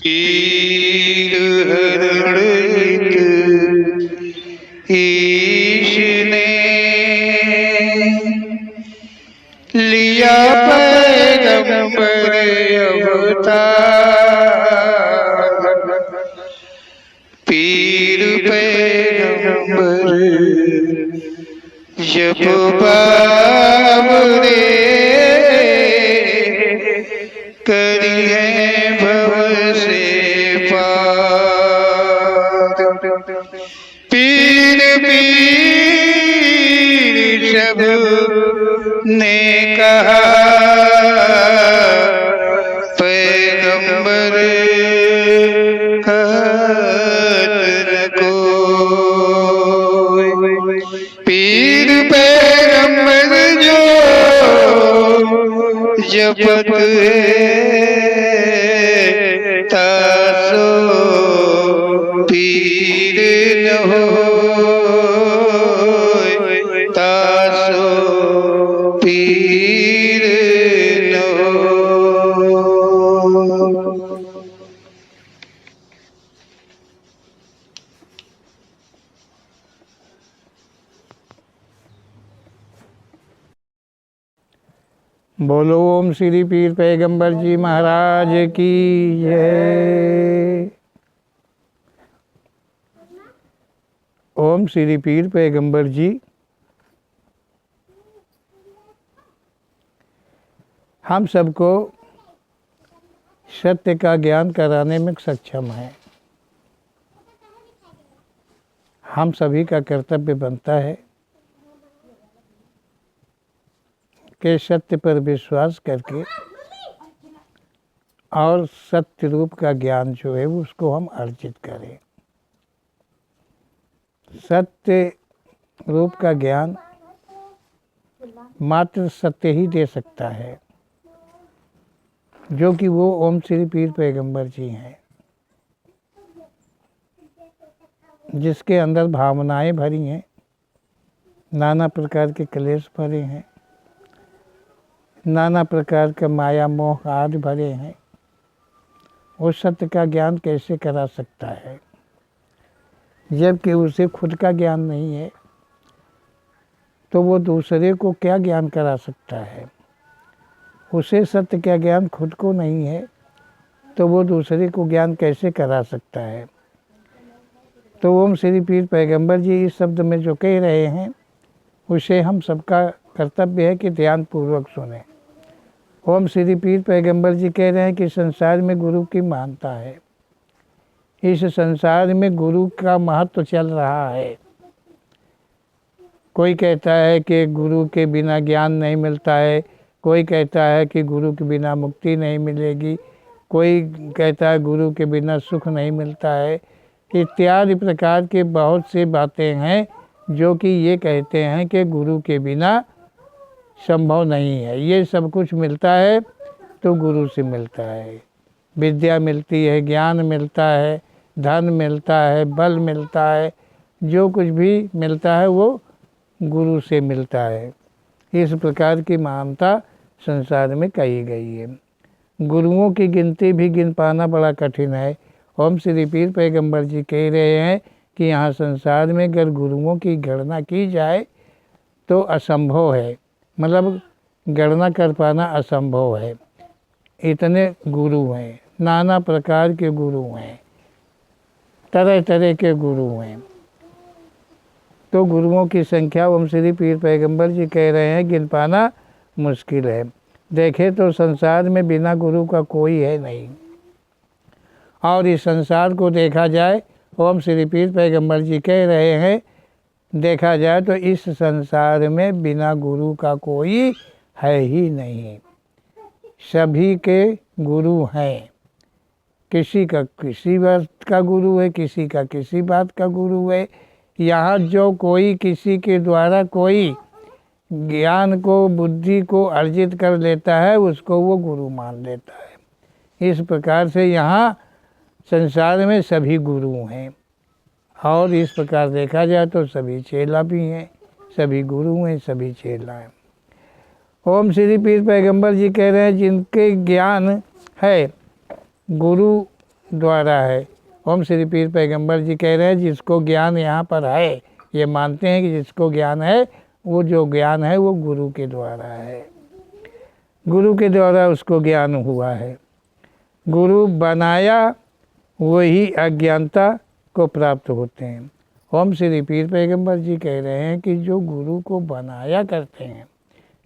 पीर हरण ईश ने लिया पैगंबर अवतार। पीर पैगंबर जब बाबरे करी है भव से पार। पीर पीर सब ने कहा पैगंबर कहत न कोई। पीर पैगंबर जो जपत है तासो पीर न होय, तासो पीर न होय। बोलो ओम श्री पीर पैगंबर जी महाराज की जय। ओम श्री पीर पैगंबर जी हम सबको सत्य का ज्ञान कराने में सक्षम है। हम सभी का कर्तव्य बनता है कि सत्य पर विश्वास करके और सत्य रूप का ज्ञान जो है उसको हम अर्जित करें। सत्य रूप का ज्ञान मात्र सत्य ही दे सकता है, जो कि वो ओम श्री पीर पैगंबर जी हैं, जिसके अंदर भावनाएं भरी हैं, नाना प्रकार के क्लेश भरे हैं, नाना प्रकार का माया मोह आदि भरे हैं। वो सत्य का ज्ञान कैसे करा सकता है जबकि उसे खुद का ज्ञान नहीं है? तो वो दूसरे को क्या ज्ञान करा सकता है? उसे सत्य का ज्ञान खुद को नहीं है तो वो दूसरे को ज्ञान कैसे करा सकता है? तो ओम श्री पीर पैगंबर जी इस शब्द में जो कह रहे हैं उसे हम सबका कर्तव्य है कि ध्यानपूर्वक सुने। ओम श्री पीर पैगंबर जी कह रहे हैं कि संसार में गुरु की महानता है। इस संसार में गुरु का महत्व चल रहा है। कोई कहता है कि गुरु के बिना ज्ञान नहीं मिलता है, कोई कहता है कि गुरु के बिना मुक्ति नहीं मिलेगी, कोई कहता है गुरु के बिना सुख नहीं मिलता है, इत्यादि प्रकार के बहुत से बातें हैं जो कि ये कहते हैं कि गुरु के बिना संभव नहीं है। ये सब कुछ मिलता है तो गुरु से मिलता है। विद्या मिलती है, ज्ञान मिलता है, धन मिलता है, बल मिलता है, जो कुछ भी मिलता है वो गुरु से मिलता है। इस प्रकार की महानता संसार में कही गई है। गुरुओं की गिनती भी गिन पाना बड़ा कठिन है। ओम श्री पीर पैगंबर जी कह रहे हैं कि यहाँ संसार में अगर गुरुओं की गणना की जाए तो असंभव है, मतलब गणना कर पाना असंभव है। इतने गुरु हैं, नाना प्रकार के गुरु हैं, तरह तरह के गुरु हैं। तो गुरुओं की संख्या ओम श्री पीर पैगंबर जी कह रहे हैं गिन पाना मुश्किल है। देखे तो संसार में बिना गुरु का कोई है नहीं। और इस संसार को देखा जाए, ओम श्री पीर पैगंबर जी कह रहे हैं, देखा जाए तो इस संसार में बिना गुरु का कोई है ही नहीं। सभी के गुरु हैं। किसी का किसी बात का गुरु है, किसी का किसी बात का गुरु है। यहाँ जो कोई किसी के द्वारा कोई ज्ञान को, बुद्धि को अर्जित कर लेता है उसको वो गुरु मान लेता है। इस प्रकार से यहाँ संसार में सभी गुरु हैं। और इस प्रकार देखा जाए तो सभी चेला भी हैं, सभी गुरु हैं, सभी चेला हैं। ओम श्री पीर पैगंबर जी कह रहे हैं जिनके ज्ञान है, गुरु द्वारा है। ओम श्री पीर पैगंबर जी कह रहे हैं जिसको ज्ञान यहाँ पर है, ये मानते हैं कि जिसको ज्ञान है, वो जो ज्ञान है वो गुरु के द्वारा है, गुरु के द्वारा उसको ज्ञान हुआ है। गुरु बनाया वही अज्ञानता को प्राप्त होते हैं। ओम श्री पीर पैगंबर जी कह रहे हैं कि जो गुरु को बनाया करते हैं,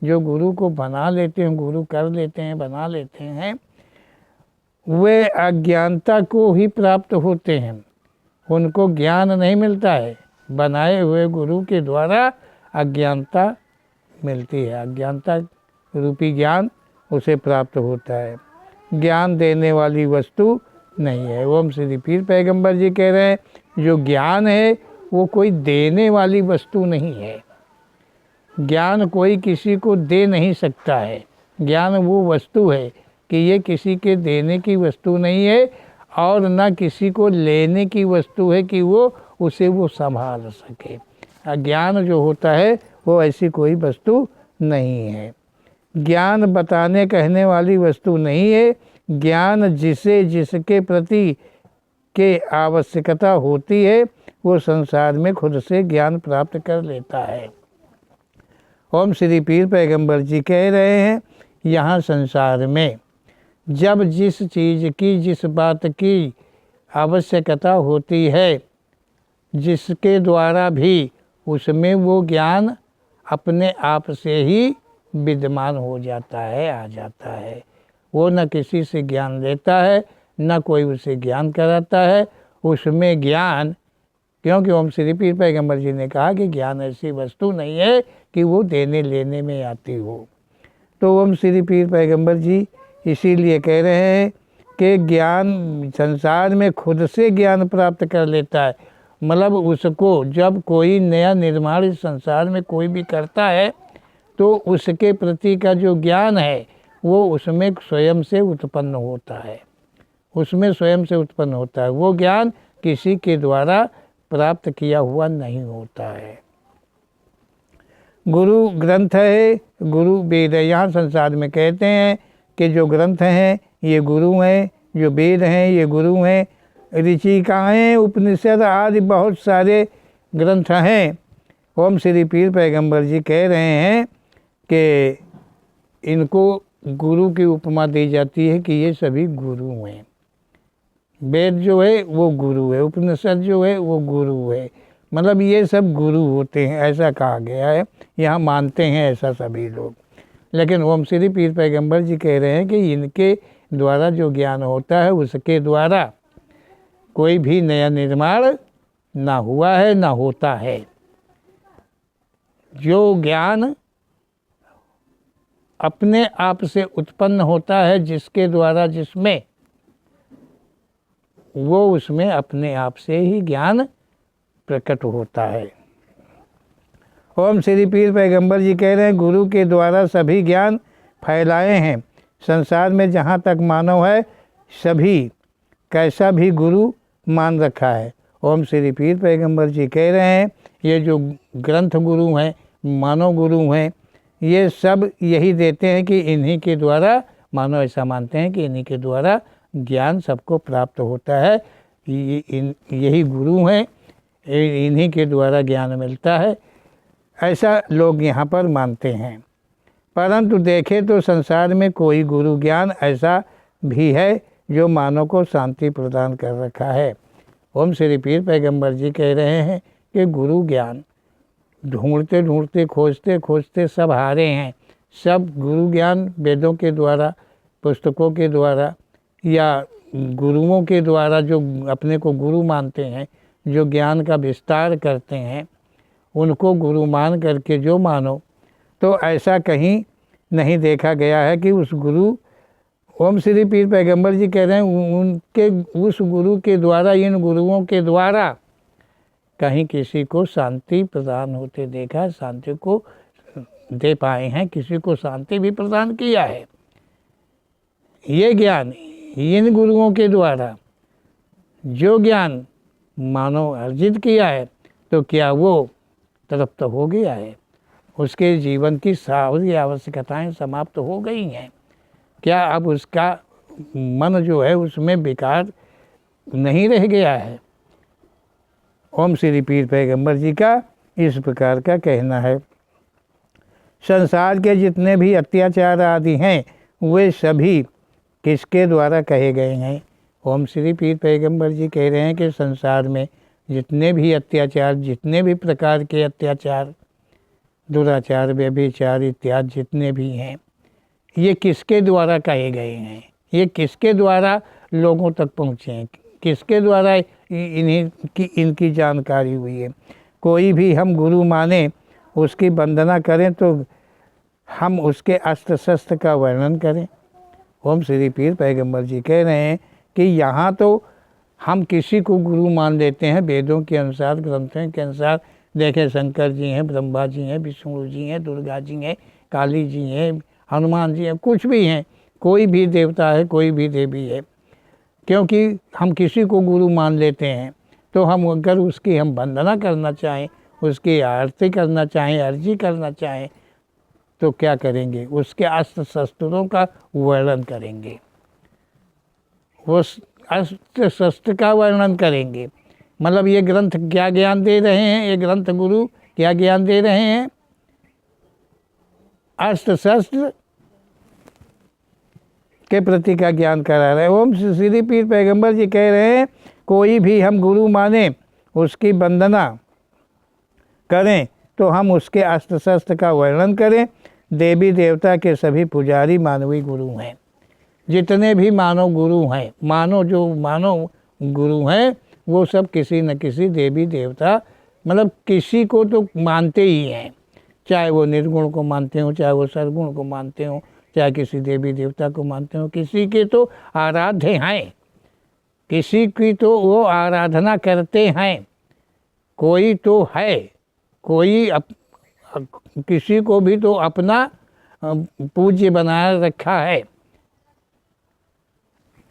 जो गुरु को बना लेते हैं, गुरु कर लेते हैं, बना लेते हैं, वे अज्ञानता को ही प्राप्त होते हैं, उनको ज्ञान नहीं मिलता है। बनाए हुए गुरु के द्वारा अज्ञानता मिलती है, अज्ञानता रूपी ज्ञान उसे प्राप्त होता है, ज्ञान देने वाली वस्तु नहीं है। ओम श्री पीर पैगंबर जी कह रहे हैं जो ज्ञान है वो कोई देने वाली वस्तु नहीं है, ज्ञान कोई किसी को दे नहीं सकता है। ज्ञान वो वस्तु है कि ये किसी के देने की वस्तु नहीं है और न किसी को लेने की वस्तु है कि वो उसे वो संभाल सके। ज्ञान जो होता है वो ऐसी कोई वस्तु नहीं है, ज्ञान बताने कहने वाली वस्तु नहीं है। ज्ञान जिसे जिसके प्रति के आवश्यकता होती है वो संसार में खुद से ज्ञान प्राप्त कर लेता है। ओम श्री पीर पैगंबर जी कह रहे हैं यहाँ संसार में जब जिस चीज़ की, जिस बात की आवश्यकता होती है, जिसके द्वारा भी उसमें वो ज्ञान अपने आप से ही विद्यमान हो जाता है, आ जाता है। वो न किसी से ज्ञान लेता है, न कोई उसे ज्ञान कराता है, उसमें ज्ञान, क्योंकि ओम श्री पीर पैगंबर जी ने कहा कि ज्ञान ऐसी वस्तु नहीं है कि वो देने लेने में आती हो। तो ओम श्री पीर पैगंबर जी इसीलिए कह रहे हैं कि ज्ञान संसार में खुद से ज्ञान प्राप्त कर लेता है। मतलब उसको जब कोई नया निर्माण इस संसार में कोई भी करता है तो उसके प्रति का जो ज्ञान है वो उसमें स्वयं से उत्पन्न होता है, उसमें स्वयं से उत्पन्न होता है। वो ज्ञान किसी के द्वारा प्राप्त किया हुआ नहीं होता है। गुरु ग्रंथ है, गुरु वेद है। यहाँ संसार में कहते हैं कि जो ग्रंथ हैं ये गुरु हैं, जो वेद हैं ये गुरु हैं, ऋचिकाएँ, उपनिषद आदि बहुत सारे ग्रंथ हैं। ओम श्री पीर पैगंबर जी कह रहे हैं कि इनको गुरु की उपमा दी जाती है कि ये सभी गुरु हैं। वेद जो है वो गुरु है, उपनिषद जो है वो गुरु है, मतलब ये सब गुरु होते हैं, ऐसा कहा गया है। यहाँ मानते हैं ऐसा सभी लोग। लेकिन ओम श्री पीर पैगंबर जी कह रहे हैं कि इनके द्वारा जो ज्ञान होता है उसके द्वारा कोई भी नया निर्माण ना हुआ है ना होता है। जो ज्ञान अपने आप से उत्पन्न होता है, जिसके द्वारा, जिसमें, वो उसमें अपने आप से ही ज्ञान प्रकट होता है। ओम श्री पीर पैगंबर जी कह रहे हैं गुरु के द्वारा सभी ज्ञान फैलाए हैं। संसार में जहाँ तक मानव है सभी कैसा भी गुरु मान रखा है। ओम श्री पीर पैगंबर जी कह रहे हैं ये जो ग्रंथ गुरु हैं, मानव गुरु हैं, ये सब यही देते हैं कि इन्हीं के द्वारा, मानव ऐसा मानते हैं कि इन्हीं के द्वारा ज्ञान सबको प्राप्त होता है। यही गुरु हैं, इन्हीं के द्वारा ज्ञान मिलता है, ऐसा लोग यहाँ पर मानते हैं। परंतु देखें तो संसार में कोई गुरु ज्ञान ऐसा भी है जो मानव को शांति प्रदान कर रखा है। ओम श्री पीर पैगंबर जी कह रहे हैं कि गुरु ज्ञान ढूंढते ढूंढते, खोजते खोजते सब हारे हैं। सब गुरु ज्ञान वेदों के द्वारा, पुस्तकों के द्वारा या गुरुओं के द्वारा जो अपने को गुरु मानते हैं, जो ज्ञान का विस्तार करते हैं, उनको गुरु मान करके जो मानो, तो ऐसा कहीं नहीं देखा गया है कि उस गुरु, ओम श्री पीर पैगंबर जी कह रहे हैं उनके उस गुरु के द्वारा, इन गुरुओं के द्वारा कहीं किसी को शांति प्रदान होते देखा, शांति को दे पाए हैं, किसी को शांति भी प्रदान किया है। ये ज्ञान इन गुरुओं के द्वारा जो ज्ञान मानव अर्जित किया है तो क्या वो तृप्त हो गया है? उसके जीवन की सारी आवश्यकताएं समाप्त हो गई हैं? क्या अब उसका मन जो है उसमें विकार नहीं रह गया है। ओम श्री पीर पैगंबर जी का इस प्रकार का कहना है। संसार के जितने भी अत्याचार आदि हैं वे सभी किसके द्वारा कहे गए हैं? ओम श्री पीर पैगंबर जी कह रहे हैं कि संसार में जितने भी अत्याचार, जितने भी प्रकार के अत्याचार, दुराचार, व्यभिचार इत्यादि जितने भी हैं, ये किसके द्वारा कहे गए हैं? ये किसके द्वारा लोगों तक पहुँचे हैं? किसके द्वारा इनकी जानकारी हुई है? कोई भी हम गुरु माने, उसकी वंदना करें तो हम उसके अस्त्र शस्त्र का वर्णन करें। ओम श्री पीर पैगंबर जी कह रहे हैं कि यहाँ तो हम किसी को गुरु मान लेते हैं वेदों के अनुसार, ग्रंथों के अनुसार। देखें, शंकर जी हैं, ब्रह्मा जी हैं, विष्णु जी हैं, दुर्गा जी हैं, काली जी हैं, हनुमान जी हैं, कुछ भी हैं, कोई भी देवता है, कोई भी देवी है। क्योंकि हम किसी को गुरु मान लेते हैं तो हम अगर उसकी हम वंदना करना चाहें, उसकी आरती करना चाहें, अर्जी करना चाहें तो क्या करेंगे? उसके अस्त्र शस्त्रों का वर्णन करेंगे, उस अस्त्र शस्त्र का वर्णन करेंगे। मतलब ये ग्रंथ क्या ज्ञान दे रहे हैं? ये ग्रंथ गुरु क्या ज्ञान दे रहे हैं? अस्त्र शस्त्र के प्रति का ज्ञान करा रहे हैं। ओम श्री पीर पैगंबर जी कह रहे हैं कोई भी हम गुरु माने, उसकी वंदना करें तो हम उसके अस्त्र शस्त्र का वर्णन करें। देवी देवता के सभी पुजारी मानवीय गुरु हैं। जितने भी मानव गुरु हैं, मानव गुरु हैं, वो सब किसी न किसी देवी देवता, मतलब किसी को तो मानते ही हैं। चाहे वो निर्गुण को मानते हो, चाहे वो सरगुण को मानते हो, चाहे किसी देवी देवता को मानते हो, किसी के तो आराध्य हैं, किसी की तो वो आराधना करते हैं। कोई तो है, कोई किसी को भी तो अपना पूज्य बनाए रखा है,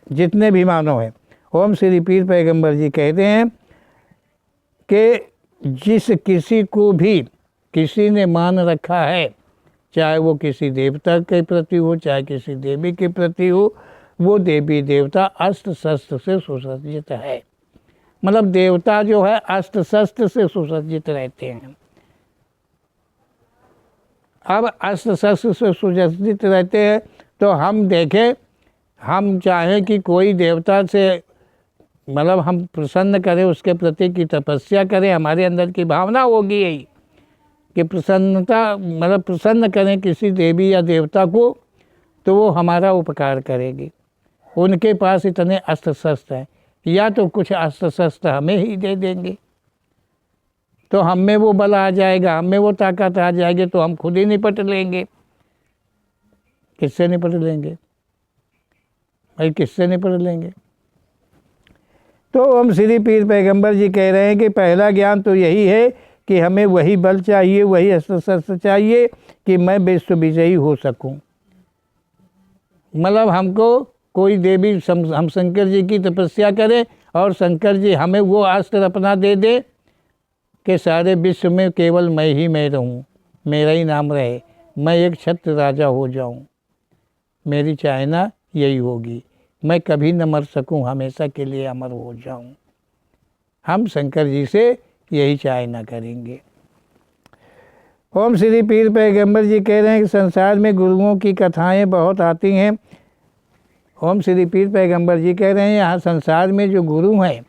जितने भी मानव हैं। ओम श्री पीर पैगंबर जी कहते हैं कि जिस किसी को भी किसी ने मान रखा है, चाहे वो किसी देवता के प्रति हो, चाहे किसी देवी के प्रति हो, वो देवी देवता अस्त्र शस्त्र से सुसज्जित है। मतलब देवता जो है अस्त्र शस्त्र से सुसज्जित रहते हैं। अब अस्त्र शस्त्र से सुसज्जित रहते हैं तो हम देखें, हम चाहें कि कोई देवता से मतलब हम प्रसन्न करें, उसके प्रति की तपस्या करें, हमारे अंदर की भावना होगी यही कि प्रसन्नता, मतलब प्रसन्न करें किसी देवी या देवता को, तो वो हमारा उपकार करेगी। उनके पास इतने अस्त्र शस्त्र हैं, या तो कुछ अस्त्र शस्त्र हमें ही दे देंगे तो हम में वो बल आ जाएगा, हम में वो ताकत आ जाएगी, तो हम खुद ही निपट लेंगे। किससे निपट लेंगे भाई? किससे निपट लेंगे? तो ओम श्री पीर पैगंबर जी कह रहे हैं कि पहला ज्ञान तो यही है कि हमें वही बल चाहिए, वही अस्त्र शस्त्र चाहिए कि मैं विश्व विजयी हो सकूं। मतलब हमको कोई देवी, हम शंकर जी की तपस्या करें और शंकर जी हमें वो अस्त्र अपना दे दे कि सारे विश्व में केवल मैं रहूं, मेरा ही नाम रहे, मैं एक छत्र राजा हो जाऊं, मेरी चाहना यही होगी, मैं कभी न मर सकूं, हमेशा के लिए अमर हो जाऊं। हम शंकर जी से यही चाहना करेंगे। ओम श्री पीर पैगंबर जी कह रहे हैं कि संसार में गुरुओं की कथाएं बहुत आती हैं। ओम श्री पीर पैगंबर जी कह रहे हैं यहाँ संसार में जो गुरु हैं,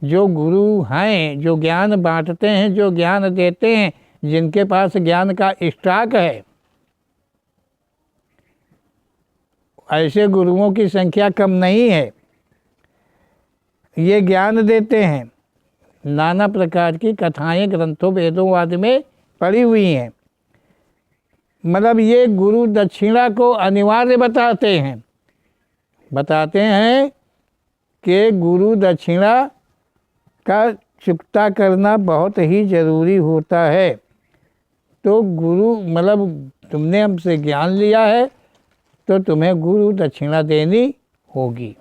जो ज्ञान बांटते हैं, जो ज्ञान देते हैं, जिनके पास ज्ञान का स्टॉक है, ऐसे गुरुओं की संख्या कम नहीं है। ये ज्ञान देते हैं, नाना प्रकार की कथाएं ग्रंथों वेदों आदि में पड़ी हुई हैं। मतलब ये गुरु दक्षिणा को अनिवार्य बताते हैं कि गुरु दक्षिणा का चुकता करना बहुत ही ज़रूरी होता है। तो गुरु, मतलब तुमने हमसे ज्ञान लिया है तो तुम्हें गुरु दक्षिणा देनी होगी।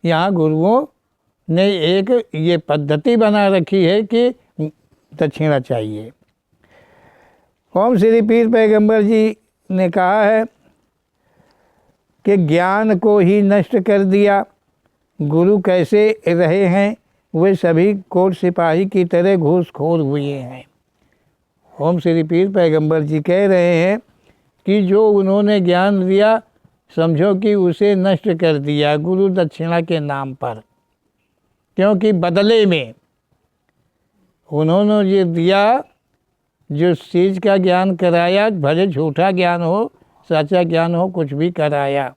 यहाँ गुरुओं ने एक ये पद्धति बना रखी है कि दक्षिणा चाहिए। ओम श्री पीर पैगंबर जी ने कहा है कि ज्ञान को ही नष्ट कर दिया, गुरु कैसे रहे हैं, वे सभी कोट सिपाही की तरह घूसखोर हुए हैं। ओम श्री पीर पैगंबर जी कह रहे हैं कि जो उन्होंने ज्ञान दिया समझो कि उसे नष्ट कर दिया गुरु दक्षिणा के नाम पर, क्योंकि बदले में उन्होंने ये दिया, जो चीज़ का ज्ञान कराया, भले झूठा ज्ञान हो सच्चा ज्ञान हो, कुछ भी कराया,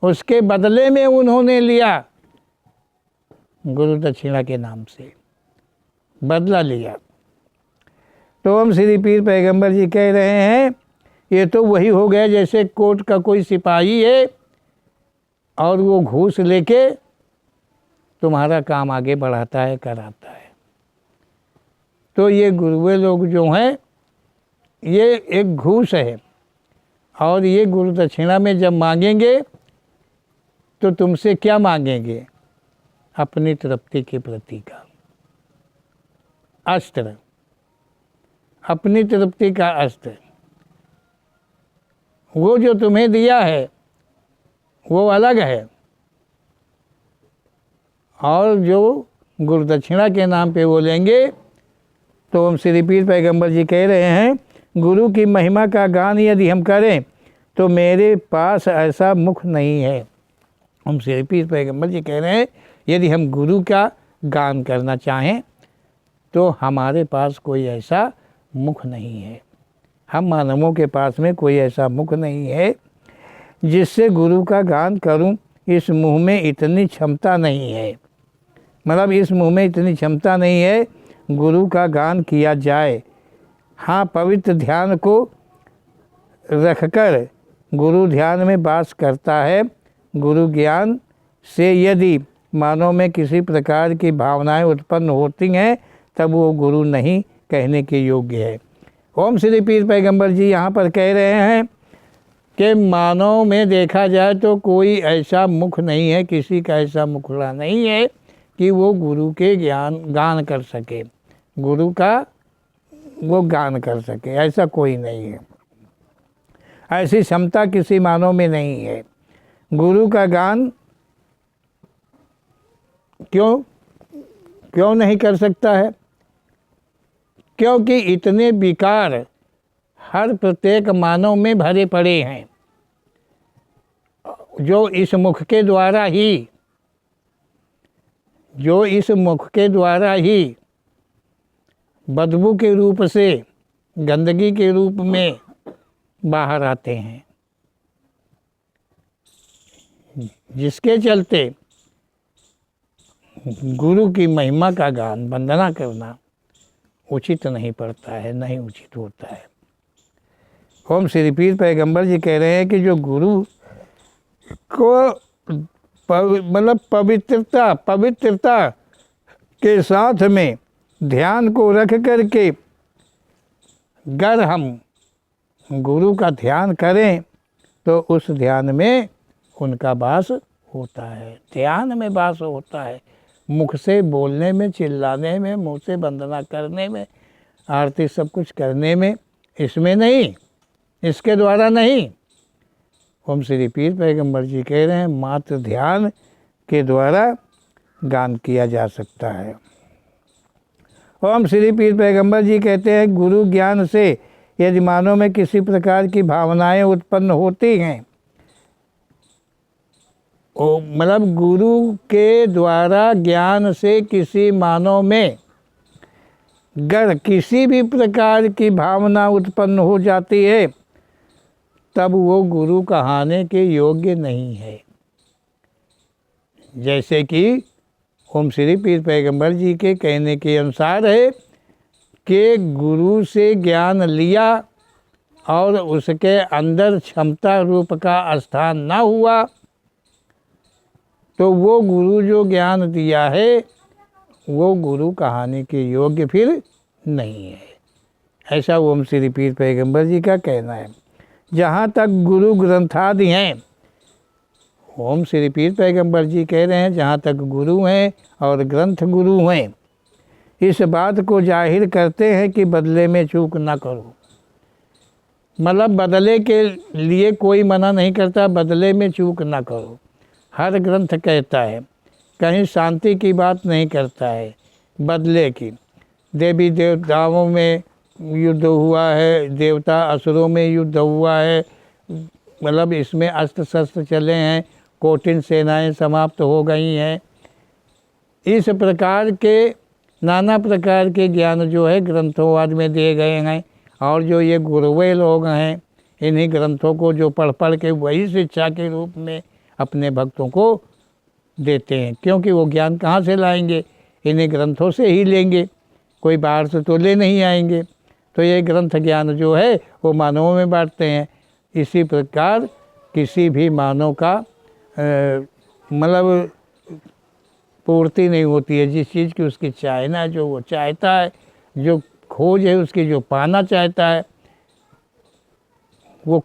उसके बदले में उन्होंने लिया गुरु दक्षिणा के नाम से बदला लिया। तो हम श्री पीर पैगंबर जी कह रहे हैं ये तो वही हो गया जैसे कोर्ट का कोई सिपाही है और वो घूस लेके तुम्हारा काम आगे बढ़ाता है, कराता है। तो ये गुरुए लोग जो हैं ये एक घूस है, और ये गुरु दक्षिणा में जब मांगेंगे तो तुमसे क्या मांगेंगे? अपनी तृप्ति के प्रति का अस्त्र, अपनी तृप्ति का अस्त्र। वो जो तुम्हें दिया है वो अलग है, और जो गुरु दक्षिणा के नाम पे वो लेंगे। तो हम श्री पीर पैगंबर जी कह रहे हैं गुरु की महिमा का गान यदि हम करें तो मेरे पास ऐसा मुख नहीं है। हम श्री पीर पैगंबर जी कह रहे हैं यदि हम गुरु का गान करना चाहें तो हमारे पास कोई ऐसा मुख नहीं है। हम मानवों के पास में कोई ऐसा मुख नहीं है जिससे गुरु का गान करूं। इस मुँह में इतनी क्षमता नहीं है, मतलब इस मुँह में इतनी क्षमता नहीं है गुरु का गान किया जाए। हाँ, पवित्र ध्यान को रखकर गुरु ध्यान में वास करता है। गुरु ज्ञान से यदि मानव में किसी प्रकार की भावनाएं उत्पन्न होती हैं तब वो गुरु नहीं कहने के योग्य है। ओम श्री पीर पैगंबर जी यहाँ पर कह रहे हैं कि मानव में देखा जाए तो कोई ऐसा मुख नहीं है, किसी का ऐसा मुखड़ा नहीं है कि वो गुरु के गान कर सके, गुरु का वो गान कर सके, ऐसा कोई नहीं है। ऐसी क्षमता किसी मानव में नहीं है। गुरु का गान क्यों नहीं कर सकता है? क्योंकि इतने विकार हर प्रत्येक मानव में भरे पड़े हैं जो इस मुख के द्वारा ही बदबू के रूप से, गंदगी के रूप में बाहर आते हैं, जिसके चलते गुरु की महिमा का गान वंदना करना उचित नहीं पड़ता है, नहीं उचित होता है। ओम श्री पीर पैगंबर जी कह रहे हैं कि जो गुरु को मतलब पवित्रता के साथ में ध्यान को रख करके अगर हम गुरु का ध्यान करें तो उस ध्यान में उनका वास होता है, ध्यान में वास होता है। मुख से बोलने में, चिल्लाने में, मुंह से वंदना करने में, आरती सब कुछ करने में, इसमें नहीं, इसके द्वारा नहीं। ओम श्री पीर पैगंबर जी कह रहे हैं मात्र ध्यान के द्वारा गान किया जा सकता है। ओम श्री पीर पैगंबर जी कहते हैं गुरु ज्ञान से यदि मानव में किसी प्रकार की भावनाएं उत्पन्न होती हैं, मतलब गुरु के द्वारा ज्ञान से किसी मानव में अगर किसी भी प्रकार की भावना उत्पन्न हो जाती है तब वो गुरु कहाने के योग्य नहीं है। जैसे कि ओम श्री पीर पैगंबर जी के कहने के अनुसार है कि गुरु से ज्ञान लिया और उसके अंदर क्षमता रूप का स्थान ना हुआ तो वो गुरु जो ज्ञान दिया है वो गुरु कहानी के योग्य फिर नहीं है। ऐसा ओम श्री पीर पैगंबर जी का कहना है। जहाँ तक गुरु ग्रंथादि हैं, ओम श्री पीर पैगंबर जी कह रहे हैं जहाँ तक गुरु हैं और ग्रंथ गुरु हैं, इस बात को जाहिर करते हैं कि बदले में चूक ना करो। मतलब बदले के लिए कोई मना नहीं करता, बदले में चूक ना करो। हर ग्रंथ कहता है कहीं शांति की बात नहीं करता है, बदले की। देवी देवताओं में युद्ध हुआ है, देवता असुरों में युद्ध हुआ है, मतलब इसमें अस्त्र शस्त्र चले हैं, कठिन सेनाएं समाप्त हो गई हैं। इस प्रकार के नाना प्रकार के ज्ञान जो है ग्रंथोवाद में दिए गए हैं। और जो ये गुरुवे लोग हैं, इन्हीं ग्रंथों को जो पढ़ पढ़ के वही शिक्षा के रूप में अपने भक्तों को देते हैं, क्योंकि वो ज्ञान कहाँ से लाएंगे, इन्हीं ग्रंथों से ही लेंगे, कोई बाहर से तो ले नहीं आएंगे। तो ये ग्रंथ ज्ञान जो है वो मानवों में बांटते हैं। इसी प्रकार किसी भी मानव का मतलब पूर्ति नहीं होती है। जिस चीज़ की उसकी चाहना, जो वो चाहता है, जो खोज है उसकी, जो पाना चाहता है, वो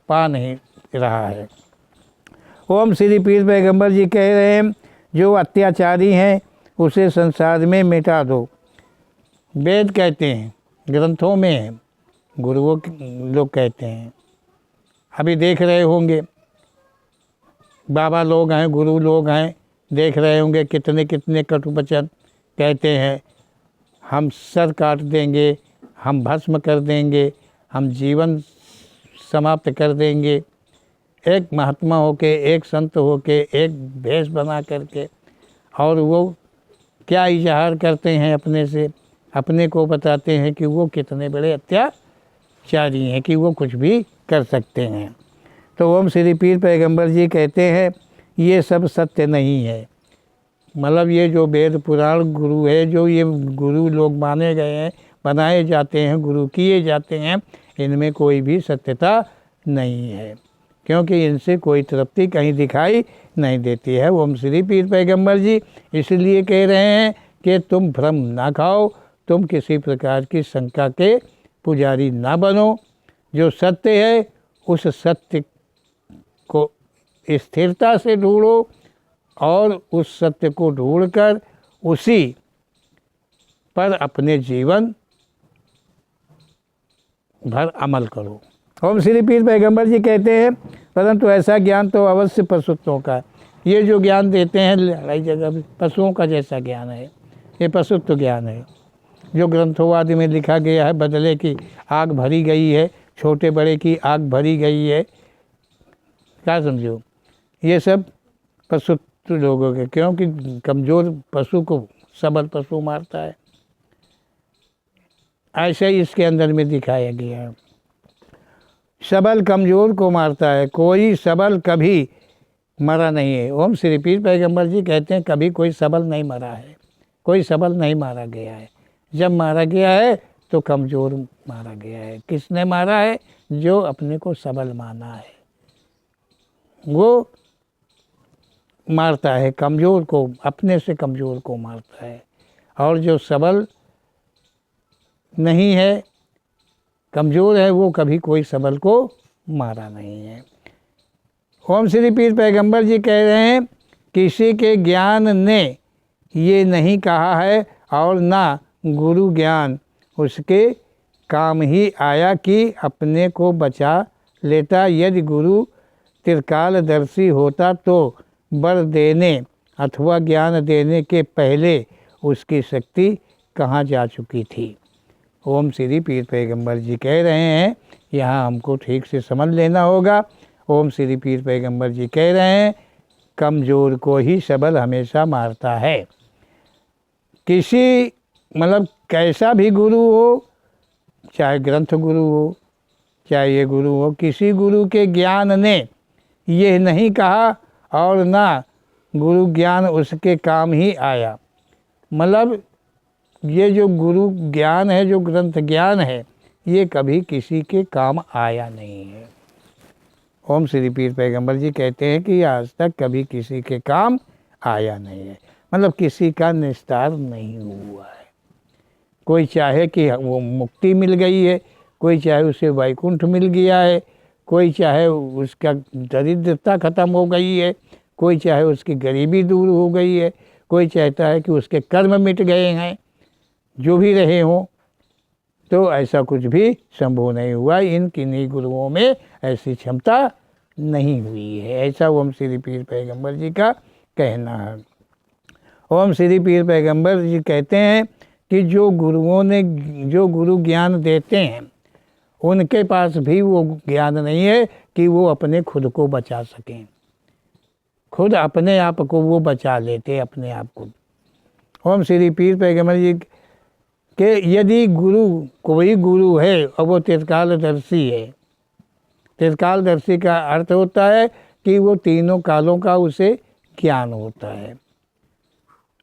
पा नहीं रहा है। ओम श्री पीर पैगंबर जी कह रहे हैं, जो अत्याचारी हैं उसे संसार में मिटा दो। वेद कहते हैं, ग्रंथों में है, गुरुओं लोग कहते हैं। अभी देख रहे होंगे, बाबा लोग हैं, गुरु लोग हैं, देख रहे होंगे कितने कितने कटु वचन कहते हैं। हम सर काट देंगे, हम भस्म कर देंगे, हम जीवन समाप्त कर देंगे। एक महात्मा होके, एक संत होके, एक भेष बना करके, और वो क्या इजहार करते हैं अपने से, अपने को बताते हैं कि वो कितने बड़े अत्याचारी हैं, कि वो कुछ भी कर सकते हैं। तो ओम श्री पीर पैगंबर जी कहते हैं ये सब सत्य नहीं है। मतलब ये जो वेद पुराण गुरु है, जो ये गुरु लोग माने गए हैं, बनाए जाते हैं, गुरु किए जाते हैं, इनमें कोई भी सत्यता नहीं है, क्योंकि इनसे कोई तृप्ति कहीं दिखाई नहीं देती है। ओम श्री पीर पैगंबर जी इसलिए कह रहे हैं कि तुम भ्रम ना खाओ, तुम किसी प्रकार की शंका के पुजारी ना बनो। जो सत्य है उस सत्य को स्थिरता से ढूंढो, और उस सत्य को ढूंढकर उसी पर अपने जीवन भर अमल करो। ओम श्री पीर पैगंबर जी कहते हैं, परंतु ऐसा ज्ञान तो अवश्य पशुत्वों का। ये जो ज्ञान देते हैं लड़ाई जगह पशुओं का जैसा ज्ञान है, ये पशुत्व ज्ञान है। जो ग्रंथोवाद में लिखा गया है, बदले की आग भरी गई है, छोटे बड़े की आग भरी गई है, क्या समझो, ये सब पशुत्व लोगों के, क्योंकि कमज़ोर पशु को सबल पशु मारता है। ऐसे ही इसके अंदर में दिखाया गया है, सबल कमज़ोर को मारता है, कोई सबल कभी मरा नहीं है। ओम श्री पीर पैगंबर जी कहते हैं कभी कोई सबल नहीं मरा है, कोई सबल नहीं मारा गया है। जब मारा गया है तो कमज़ोर मारा गया है। किसने मारा है? जो अपने को सबल माना है वो मारता है कमज़ोर को, अपने से कमज़ोर को मारता है। और जो सबल नहीं है, कमज़ोर है, वो कभी कोई सबल को मारा नहीं है। ओम श्री पीर पैगंबर जी कह रहे हैं, किसी के ज्ञान ने ये नहीं कहा है और ना गुरु ज्ञान उसके काम ही आया कि अपने को बचा लेता। यदि गुरु त्रिकालदर्शी होता तो वर देने अथवा ज्ञान देने के पहले उसकी शक्ति कहाँ जा चुकी थी। ओम श्री पीर पैगंबर जी कह रहे हैं, यहाँ हमको ठीक से समझ लेना होगा। ओम श्री पीर पैगंबर जी कह रहे हैं, कमज़ोर को ही सबल हमेशा मारता है। किसी मतलब कैसा भी गुरु हो, चाहे ग्रंथ गुरु हो, चाहे ये गुरु हो, किसी गुरु के ज्ञान ने ये नहीं कहा और ना गुरु ज्ञान उसके काम ही आया। मतलब ये जो गुरु ज्ञान है, जो ग्रंथ ज्ञान है, ये कभी किसी के काम आया नहीं है। ओम श्री पीर पैगंबर जी कहते हैं कि आज तक कभी किसी के काम आया नहीं है, मतलब किसी का निस्तार नहीं हुआ है। कोई चाहे कि वो मुक्ति मिल गई है, कोई चाहे उसे वैकुंठ मिल गया है, कोई चाहे उसका दरिद्रता ख़त्म हो गई है, कोई चाहे उसकी गरीबी दूर हो गई है, कोई चाहता है कि उसके कर्म मिट गए हैं, जो भी रहे हों। तो ऐसा कुछ भी संभव नहीं हुआ। इन किन्हीं गुरुओं में ऐसी क्षमता नहीं हुई है, ऐसा ओम श्री पीर पैगंबर जी का कहना है। ओम श्री पीर पैगंबर जी कहते हैं कि जो गुरु ज्ञान देते हैं उनके पास भी वो ज्ञान नहीं है कि वो अपने खुद को बचा सकें। खुद अपने आप को वो बचा लेते अपने आप को। ओम श्री पीर पैगंबर जी के यदि कोई गुरु है और वो त्रिकालदर्शी है, त्रिकालदर्शी का अर्थ होता है कि वो तीनों कालों का उसे ज्ञान होता है।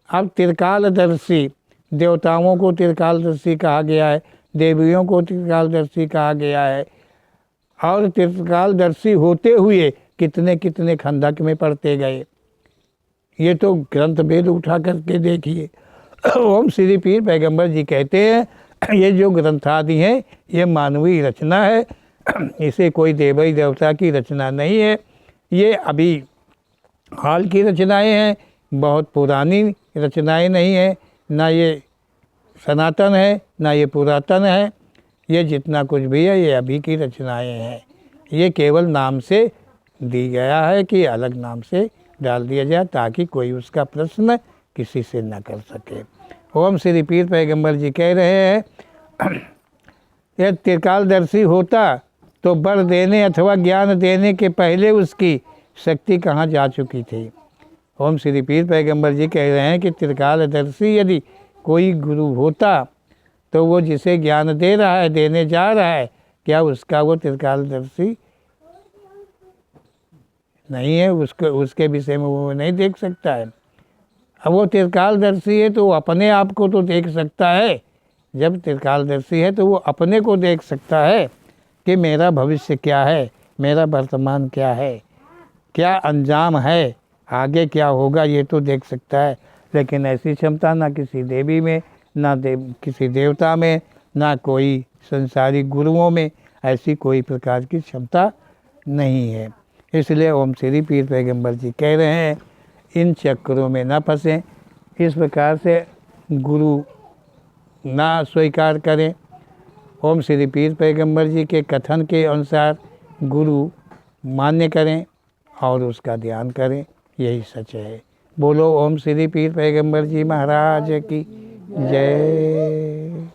अब त्रिकालदर्शी, देवताओं को त्रिकालदर्शी कहा गया है, देवियों को त्रिकालदर्शी कहा गया है, और त्रिकालदर्शी होते हुए कितने कितने खंडक में पढ़ते गए। ये तो ग्रंथ वेद उठा करके देखिए। ओम श्री पीर पैगंबर जी कहते हैं ये जो ग्रंथादि हैं ये मानवीय रचना है, इसे कोई देवी देवता की रचना नहीं है। ये अभी हाल की रचनाएं हैं, बहुत पुरानी रचनाएं नहीं है, ना ये सनातन है ना ये पुरातन है। ये जितना कुछ भी है ये अभी की रचनाएं हैं। ये केवल नाम से दी गया है कि अलग नाम से डाल दिया जाए ताकि कोई उसका प्रश्न किसी से न कर सके। ओम श्री पीर पैगंबर जी कह रहे हैं यह त्रिकालदर्शी होता तो वर देने अथवा ज्ञान देने के पहले उसकी शक्ति कहाँ जा चुकी थी। ओम श्री पीर पैगंबर जी कह रहे हैं कि त्रिकालदर्शी यदि कोई गुरु होता तो वो जिसे ज्ञान दे रहा है, देने जा रहा है, क्या उसका वो त्रिकालदर्शी नहीं है? उसके विषय में वो नहीं देख सकता है। अब वो त्रिकालदर्शी है तो वो अपने आप को तो देख सकता है। जब त्रिकालदर्शी है तो वो अपने को देख सकता है कि मेरा भविष्य क्या है, मेरा वर्तमान क्या है, क्या अंजाम है, आगे क्या होगा, ये तो देख सकता है। लेकिन ऐसी क्षमता ना किसी देवी में, ना किसी देवता में, ना कोई संसारिक गुरुओं में ऐसी कोई प्रकार की क्षमता नहीं है। इसलिए ओम श्री पीर पैगंबर जी कह रहे हैं इन चक्करों में ना फंसें, इस प्रकार से गुरु ना स्वीकार करें। ओम श्री पीर पैगंबर जी के कथन के अनुसार गुरु मान्य करें और उसका ध्यान करें, यही सच है। बोलो ओम श्री पीर पैगंबर जी महाराज की जय।